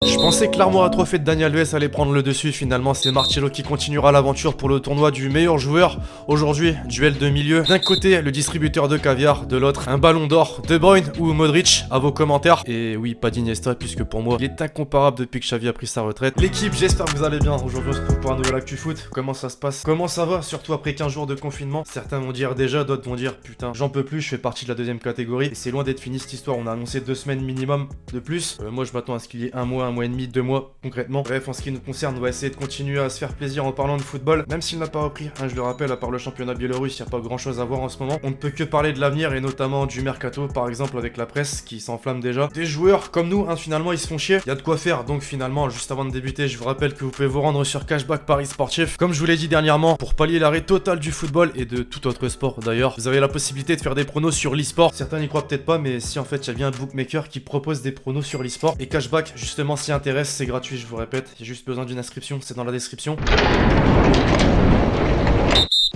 Je pensais que l'armoire à trophée de Dani Alves allait prendre le dessus, finalement c'est Marcelo qui continuera l'aventure pour le tournoi du meilleur joueur. Aujourd'hui, duel de milieu. D'un côté, le distributeur de caviar, de l'autre, un ballon d'or, De Bruyne ou Modric, à vos commentaires. Et oui, pas d'Iniesta, puisque pour moi, il est incomparable depuis que Xavi a pris sa retraite. L'équipe, j'espère que vous allez bien. Aujourd'hui, on se retrouve pour un nouvel Actu Foot. Comment ça se passe? Comment ça va? Surtout après 15 jours de confinement. Certains vont dire déjà, d'autres vont dire putain, j'en peux plus, je fais partie de la deuxième catégorie. Et c'est loin d'être fini cette histoire, on a annoncé 2 semaines minimum de plus. Moi, je m'attends à ce qu'il y ait un mois et demi, 2 mois concrètement. Bref, en ce qui nous concerne, on va essayer de continuer à se faire plaisir en parlant de football, même s'il n'a pas repris, hein, je le rappelle, à part le championnat biélorusse, il n'y a pas grand chose à voir en ce moment. On ne peut que parler de l'avenir et notamment du mercato, par exemple avec la presse qui s'enflamme déjà. Des joueurs comme nous, hein, finalement, ils se font chier. Il y a de quoi faire, donc finalement, juste avant de débuter, je vous rappelle que vous pouvez vous rendre sur Cashback Paris Sportif. Comme je vous l'ai dit dernièrement, pour pallier l'arrêt total du football et de tout autre sport d'ailleurs, vous avez la possibilité de faire des pronos sur l'e-sport. Certains n'y croient peut-être pas, mais si en fait, il y a bien un bookmaker qui propose des pronos sur l'e-sport. Et Cashback, justement, s'y intéresse, c'est gratuit, je vous répète. Il y a juste besoin d'une inscription, c'est dans la description.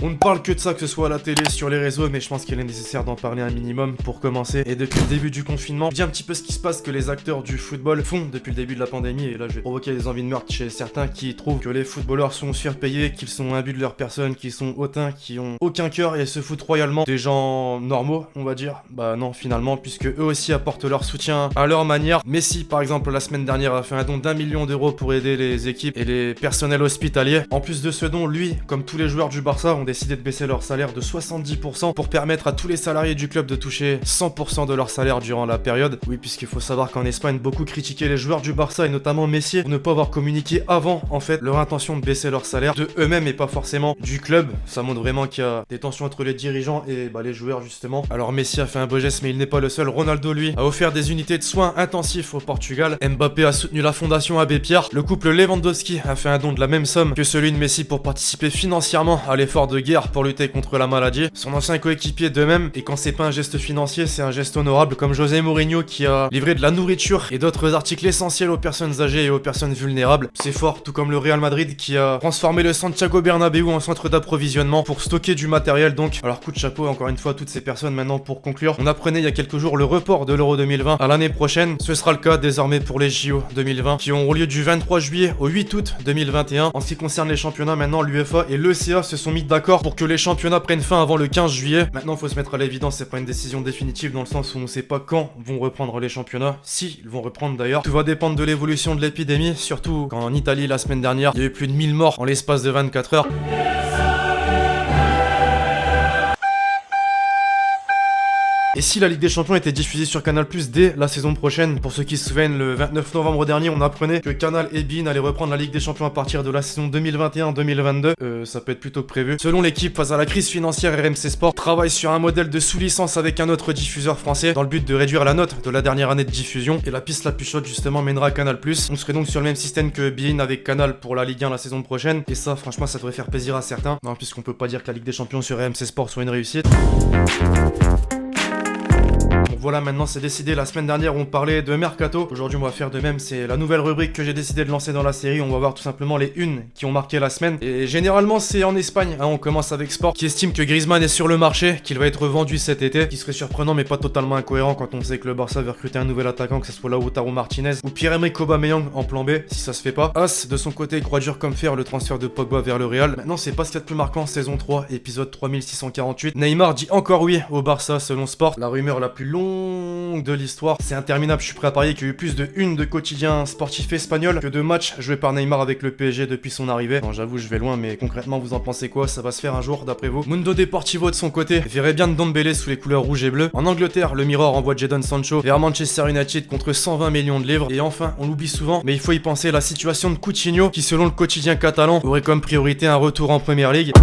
On ne parle que de ça, que ce soit à la télé, sur les réseaux, mais je pense qu'il est nécessaire d'en parler un minimum pour commencer. Et depuis le début du confinement, je dis un petit peu ce qui se passe que les acteurs du football font depuis le début de la pandémie. Et là, je vais provoquer des envies de meurtre chez certains qui trouvent que les footballeurs sont surpayés, qu'ils sont imbus de leur personne, qu'ils sont hautains, qui ont aucun cœur et se foutent royalement des gens normaux, on va dire. Bah non, finalement, puisque eux aussi apportent leur soutien à leur manière. Messi, par exemple, la semaine dernière a fait un don d'1 million d'euros pour aider les équipes et les personnels hospitaliers. En plus de ce don, lui, comme tous les joueurs du Barça, ont décidé de baisser leur salaire de 70% pour permettre à tous les salariés du club de toucher 100% de leur salaire durant la période. Oui, puisqu'il faut savoir qu'en Espagne, beaucoup critiquaient les joueurs du Barça et notamment Messi pour ne pas avoir communiqué avant, en fait, leur intention de baisser leur salaire de eux-mêmes et pas forcément du club. Ça montre vraiment qu'il y a des tensions entre les dirigeants et les joueurs, justement. Alors Messi a fait un beau geste, mais il n'est pas le seul. Ronaldo, lui, a offert des unités de soins intensifs au Portugal. Mbappé a soutenu la fondation Abbé Pierre. Le couple Lewandowski a fait un don de la même somme que celui de Messi pour participer financièrement à l'effort de guerre pour lutter contre la maladie. Son ancien coéquipier de même, et quand c'est pas un geste financier, c'est un geste honorable, comme José Mourinho qui a livré de la nourriture et d'autres articles essentiels aux personnes âgées et aux personnes vulnérables. C'est fort, tout comme le Real Madrid qui a transformé le Santiago Bernabéu en centre d'approvisionnement pour stocker du matériel donc. Alors coup de chapeau encore une fois à toutes ces personnes. Maintenant pour conclure, on apprenait il y a quelques jours le report de l'Euro 2020 à l'année prochaine. Ce sera le cas désormais pour les JO 2020 qui auront lieu du 23 juillet au 8 août 2021. En ce qui concerne les championnats, maintenant l'UEFA et l'ECA se sont mis d'accord pour que les championnats prennent fin avant le 15 juillet. Maintenant, faut se mettre à l'évidence, c'est pas une décision définitive dans le sens où on sait pas quand vont reprendre les championnats. Si, ils vont reprendre d'ailleurs. Tout va dépendre de l'évolution de l'épidémie, surtout quand en Italie, la semaine dernière, il y a eu plus de 1000 morts en l'espace de 24 heures. Et si la Ligue des Champions était diffusée sur Canal+ dès la saison prochaine, pour ceux qui se souviennent, le 29 novembre dernier, on apprenait que Canal et beIN allaient reprendre la Ligue des Champions à partir de la saison 2021-2022. Ça peut être plutôt que prévu. Selon l'équipe, face à la crise financière, RMC Sport travaille sur un modèle de sous-licence avec un autre diffuseur français dans le but de réduire la note de la dernière année de diffusion. Et la piste la plus chaude justement mènera à Canal+. On serait donc sur le même système que beIN avec Canal pour la Ligue 1 la saison prochaine. Et ça, franchement, ça devrait faire plaisir à certains. Non, puisqu'on peut pas dire que la Ligue des Champions sur RMC Sport soit une réussite. Voilà, maintenant c'est décidé. La semaine dernière on parlait de mercato, aujourd'hui on va faire de même. C'est la nouvelle rubrique que j'ai décidé de lancer dans la série. On va voir tout simplement les unes qui ont marqué la semaine. Et généralement c'est en Espagne, hein. On commence avec Sport qui estime que Griezmann est sur le marché, qu'il va être vendu cet été, qui serait surprenant mais pas totalement incohérent quand on sait que le Barça veut recruter un nouvel attaquant, que ce soit Lautaro Martinez ou Pierre-Emerick Aubameyang en plan B, si ça se fait pas. As de son côté croit dur comme fer le transfert de Pogba vers le Real. Maintenant c'est pas ce qu'il y a de plus marquant. Saison 3, épisode 3648, Neymar dit encore oui au Barça selon Sport. La rumeur la plus longue de l'histoire, c'est interminable. Je suis prêt à parier qu'il y a eu plus de une de quotidien sportif espagnol que de matchs joués par Neymar avec le PSG depuis son arrivée. Bon, j'avoue, je vais loin, mais concrètement, vous en pensez quoi? Ça va se faire un jour, d'après vous? Mundo Deportivo, de son côté, verrait bien Ndombele sous les couleurs rouge et bleu. En Angleterre, le Mirror envoie Jadon Sancho vers Manchester United contre 120 millions de livres. Et enfin, on l'oublie souvent, mais il faut y penser, la situation de Coutinho, qui selon le quotidien catalan, aurait comme priorité un retour en Premier League.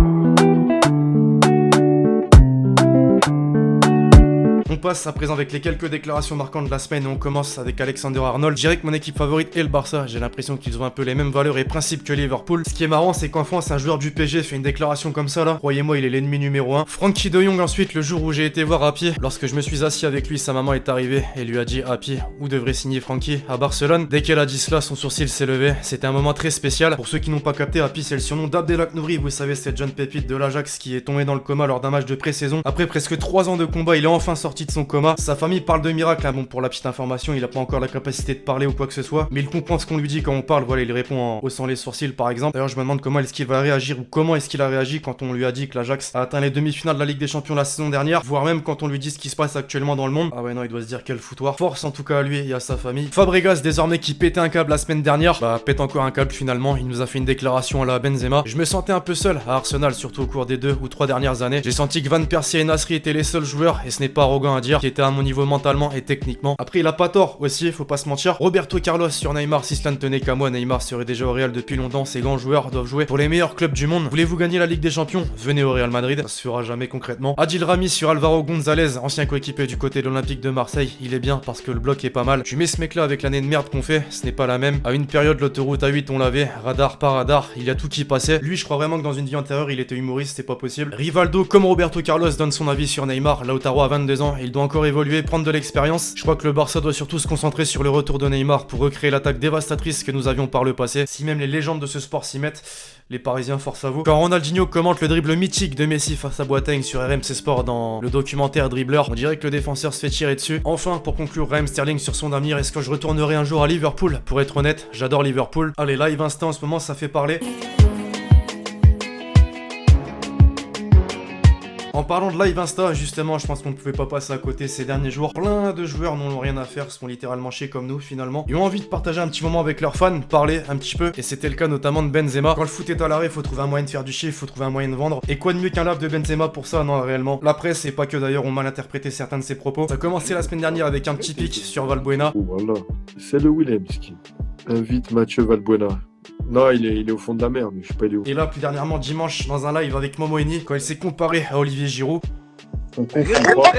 On passe à présent avec les quelques déclarations marquantes de la semaine et on commence avec Alexander Arnold. Je dirais que mon équipe favorite est le Barça. J'ai l'impression qu'ils ont un peu les mêmes valeurs et principes que Liverpool. Ce qui est marrant, c'est qu'en France, un joueur du PSG fait une déclaration comme ça là. Croyez-moi, il est l'ennemi numéro 1. Frankie de Jong ensuite, le jour où j'ai été voir Happy, lorsque je me suis assis avec lui, sa maman est arrivée et lui a dit Happy, où devrait signer Frankie? À Barcelone. Dès qu'elle a dit cela, son sourcil s'est levé. C'était un moment très spécial. Pour ceux qui n'ont pas capté, Happy c'est le surnom d'Abdelak Nouri. Vous savez, c'est John Pépite de l'Ajax qui est tombé dans le coma lors d'un match de pré-saison. Après presque 3 ans de combat, il est enfin sorti de son coma. Sa famille parle de miracle, hein. Bon, pour la petite information, il a pas encore la capacité de parler ou quoi que ce soit, mais il comprend ce qu'on lui dit quand on parle. Voilà, il répond en haussant les sourcils par exemple. D'ailleurs, je me demande comment est-ce qu'il va réagir ou comment est-ce qu'il a réagi quand on lui a dit que l'Ajax a atteint les demi-finales de la Ligue des Champions la saison dernière, voire même quand on lui dit ce qui se passe actuellement dans le monde. Ah ouais, non, il doit se dire quel foutoir. Force en tout cas à lui et à sa famille. Fabregas, désormais qui pétait un câble la semaine dernière, bah pète encore un câble finalement. Il nous a fait une déclaration à la Benzema. Je me sentais un peu seul à Arsenal, surtout au cours des 2 ou 3 dernières années. J'ai senti que Van Persie et Nasri étaient les seuls joueurs, et ce n'est pas arrogant à dire, qui étaient à mon niveau mentalement et techniquement. Après, il a pas tort aussi, faut pas se mentir. Roberto Carlos sur Neymar, si cela ne tenait qu'à moi, Neymar serait déjà au Real depuis longtemps. Ces grands joueurs doivent jouer pour les meilleurs clubs du monde. Voulez-vous gagner la Ligue des Champions? Venez au Real Madrid, ça se fera jamais concrètement. Adil Rami sur Alvaro Gonzalez, ancien coéquipier du côté de l'Olympique de Marseille. Il est bien parce que le bloc est pas mal. Tu mets ce mec là avec l'année de merde qu'on fait, ce n'est pas la même. À une période, l'autoroute A8 on l'avait, radar par radar, il y a tout qui passait. Lui, je crois vraiment que dans une vie antérieure, il était humoriste, c'est pas possible. Rivaldo comme Roberto Carlos donne son avis sur Neymar. Lautaro a 22 ans et il doit encore évoluer, prendre de l'expérience. Je crois que le Barça doit surtout se concentrer sur le retour de Neymar pour recréer l'attaque dévastatrice que nous avions par le passé. Si même les légendes de ce sport s'y mettent, les Parisiens, force à vous. Quand Ronaldinho commente le dribble mythique de Messi face à Boateng sur RMC Sport dans le documentaire Dribbler, on dirait que le défenseur se fait tirer dessus. Enfin, pour conclure, Raheem Sterling sur son avenir, est-ce que je retournerai un jour à Liverpool? Pour être honnête, j'adore Liverpool. Allez, live Insta en ce moment, ça fait parler. En parlant de live Insta, justement, je pense qu'on ne pouvait pas passer à côté ces derniers jours. Plein de joueurs n'ont rien à faire, sont littéralement chiés comme nous finalement. Ils ont envie de partager un petit moment avec leurs fans, parler un petit peu. Et c'était le cas notamment de Benzema. Quand le foot est à l'arrêt, faut trouver un moyen de faire du chiffre, faut trouver un moyen de vendre. Et quoi de mieux qu'un live de Benzema pour ça? Non, réellement. La presse, et pas que d'ailleurs, ont mal interprété certains de ses propos. Ça a commencé la semaine dernière avec un petit pic sur Valbuena. Voilà, c'est le Williams qui invite Mathieu Valbuena. Non, il est au fond de la mer, mais je sais pas il est où. Et là, plus dernièrement, dimanche, dans un live avec Momo Eni, quand il s'est comparé à Olivier Giroud. On confond pas.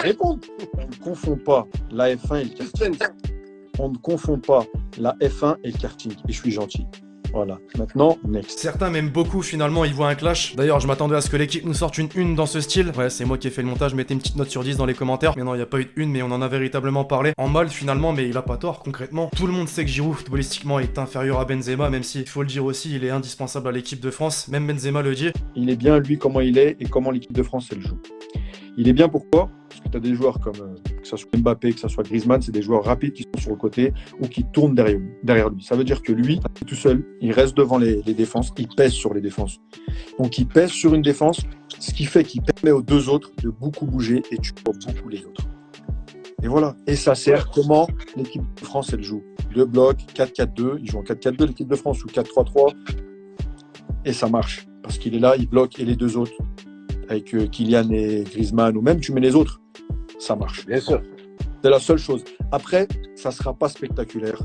Réponds. On ne confond pas la F1 et le karting. On ne confond pas la F1 et le karting. Et je suis gentil. Voilà. Maintenant, next. Certains m'aiment beaucoup, finalement, ils voient un clash. D'ailleurs, je m'attendais à ce que l'équipe nous sorte une une dans ce style. Ouais, c'est moi qui ai fait le montage, mettez une petite note sur 10 dans les commentaires. Mais non, il n'y a pas eu de une, mais on en a véritablement parlé. En mal, finalement, mais il a pas tort, concrètement. Tout le monde sait que Giroud, footballistiquement, est inférieur à Benzema, même si, il faut le dire aussi, il est indispensable à l'équipe de France. Même Benzema le dit. Il est bien, lui, comment il est et comment l'équipe de France, elle joue. Il est bien pourquoi? Parce que tu as des joueurs comme, que ce soit Mbappé, que ce soit Griezmann, c'est des joueurs rapides qui sont sur le côté ou qui tournent derrière lui. Ça veut dire que lui, tout seul, il reste devant les défenses, il pèse sur les défenses. Donc il pèse sur une défense, ce qui fait qu'il permet aux deux autres de beaucoup bouger et tu vois beaucoup les autres. Et voilà. Et ça sert comment l'équipe de France, elle joue. Le bloc, 4-4-2, ils jouent en 4-4-2 l'équipe de France ou 4-3-3 et ça marche. Parce qu'il est là, il bloque et les deux autres. Avec Kylian et Griezmann, ou même tu mets les autres, ça marche. Bien sûr. C'est la seule chose. Après, ça sera pas spectaculaire.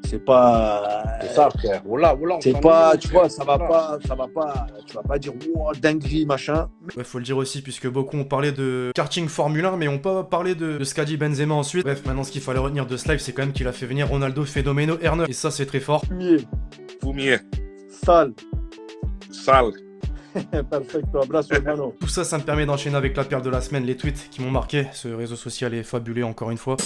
C'est pas. C'est ça, frère. Voilà, c'est pas, tu vois, ça va pas. Tu vas pas dire, wow, dinguerie, machin. Ouais, faut le dire aussi, puisque beaucoup ont parlé de karting Formule 1, mais ont pas parlé de ce qu'a dit Benzema ensuite. Bref, maintenant, ce qu'il fallait retenir de ce live, c'est quand même qu'il a fait venir Ronaldo Fenomeno R9. Et ça, c'est très fort. Fumier. Sale. Perfecto, abrazo hermano. Tout ça, ça me permet d'enchaîner avec la perle de la semaine, les tweets qui m'ont marqué. Ce réseau social est fabuleux encore une fois.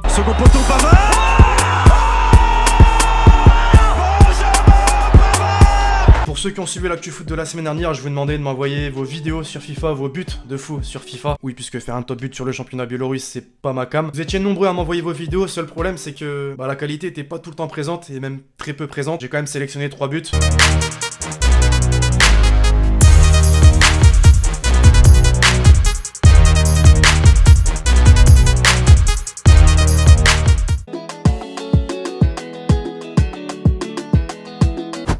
Second poteau, Pavard. Pour ceux qui ont suivi l'actu foot de la semaine dernière, je vous demandais de m'envoyer vos vidéos sur FIFA, vos buts de fou sur FIFA. Oui, puisque faire un top but sur le championnat biélorusse, c'est pas ma cam. Vous étiez nombreux à m'envoyer vos vidéos, seul problème c'est que la qualité était pas tout le temps présente, et même très peu présente. J'ai quand même sélectionné 3 buts.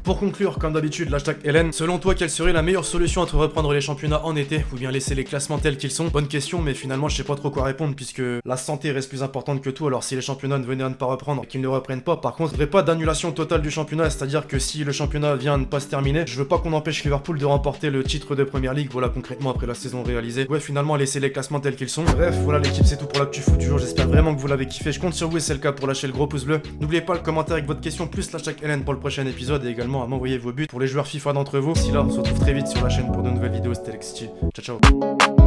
Pour conclure, comme d'habitude, l'hashtag Hélène, selon toi, quelle serait la meilleure solution entre reprendre les championnats en été ou bien laisser les classements tels qu'ils sont? Bonne question, mais finalement je sais pas trop quoi répondre puisque la santé reste plus importante que tout. Alors si les championnats ne venaient à ne pas reprendre et qu'ils ne reprennent pas, par contre, je voudrais pas d'annulation totale du championnat, c'est-à-dire que si le championnat vient à ne pas se terminer, je veux pas qu'on empêche Liverpool de remporter le titre de Première Ligue, voilà concrètement après la saison réalisée. Ouais, finalement laisser les classements tels qu'ils sont. Bref, voilà l'équipe, c'est tout pour l'actu foot du jour, j'espère vraiment que vous l'avez kiffé, je compte sur vous et c'est le cas pour lâcher le gros pouce bleu. N'oubliez pas le commentaire avec votre question plus l'hashtag Hélène pour le prochain épisode et également à m'envoyer vos buts pour les joueurs FIFA d'entre vous. D'ici là, on se retrouve très vite sur la chaîne pour de nouvelles vidéos. C'était Lexity. Ciao ciao.